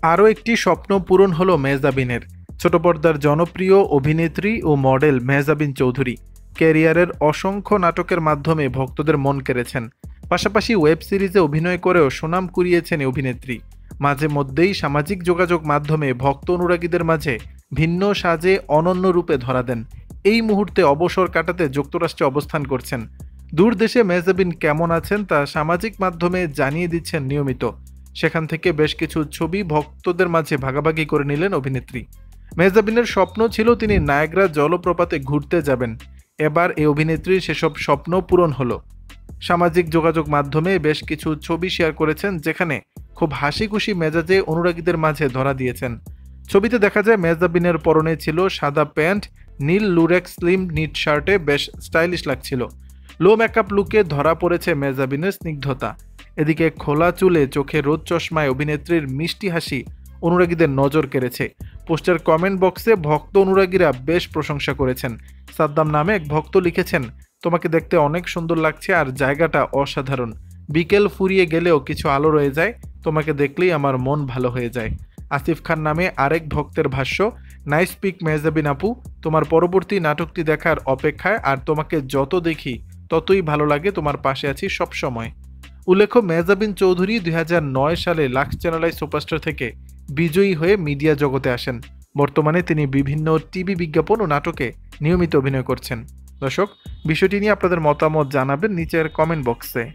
আরও একটি স্বপ্ন পূরণ হলো মেহজাবিনের। ছোট পর্দার জনপ্রিয় অভিনেত্রী ও মডেল মেহজাবিন চৌধুরী ক্যারিয়ারের অসংখ্য নাটকের মাধ্যমে ভক্তদের মন কেড়েছেন। পাশাপাশি ওয়েব সিরিজে অভিনয় করেও সুনাম কুড়িয়েছেন এই অভিনেত্রী। মাঝে মধ্যেই সামাজিক যোগাযোগ মাধ্যমে ভক্ত অনুরাগীদের মাঝে ভিন্ন সাজে অনন্য রূপে ধরা দেন। এই মুহূর্তে অবসর কাটাতে যুক্তরাষ্ট্রে অবস্থান করছেন। দূর দেশে মেহজাবিন কেমন আছেন তা সামাজিক মাধ্যমে জানিয়ে দিচ্ছেন নিয়মিত। সেখান থেকে বেশ কিছু ছবি ভক্তদের মাঝে ভাগাভাগি করে নিলেন অভিনেত্রী। মেহজাবিনের স্বপ্ন ছিল তিনি নায়াগ্রা জলপ্রপাতে ঘুরতে যাবেন। এবার এই অভিনেত্রীর সেসব স্বপ্ন পূরণ হলো। সামাজিক যোগাযোগ মাধ্যমে বেশ কিছু ছবি শেয়ার করেছেন, যেখানে খুব হাসি খুশি মেজাজে অনুরাগীদের মাঝে ধরা দিয়েছেন। ছবিতে দেখা যায় মেহজাবিনের পরনে ছিল সাদা প্যান্ট, নীল লুরেক্স স্লিম নিট শার্টে বেশ স্টাইলিশ লাগছিল। লো মেকআপ লুকে ধরা পড়েছে মেহজাবিনের স্নিগ্ধতা। এদিকে খোলা চুলে চোখে রোদ চশমায় অভিনেত্রীর মিষ্টি হাসি অনুরাগীদের নজর কেড়েছে। পোস্টের কমেন্ট বক্সে ভক্ত অনুরাগীরা বেশ প্রশংসা করেছেন। সাদ্দাম নামে এক ভক্ত লিখেছেন, তোমাকে দেখতে অনেক সুন্দর লাগছে আর জায়গাটা অসাধারণ। বিকেল ফুরিয়ে গেলেও কিছু আলো রয়ে যায়, তোমাকে দেখলেই আমার মন ভালো হয়ে যায়। আসিফ খান নামে আরেক ভক্তের ভাষ্য, নাইস পিক মেহজাবিন আপু, তোমার পরবর্তী নাটকটি দেখার অপেক্ষায়, আর তোমাকে যত দেখি ততই ভালো লাগে, তোমার পাশে আছি সব সময়। উল্লেখ্য, মেহজাবিন চৌধুরী 2009 সালে লাক্স চ্যানেল সুপারস্টার থেকে বিজয়ী হয়ে মিডিয়া জগতে আসেন। বর্তমানে তিনি বিভিন্ন টিভি বিজ্ঞাপন ও নাটকে নিয়মিত অভিনয় করছেন। দর্শক, বিষয়টি নিয়ে আপনাদের মতামত জানাবেন নিচের কমেন্ট বক্সে।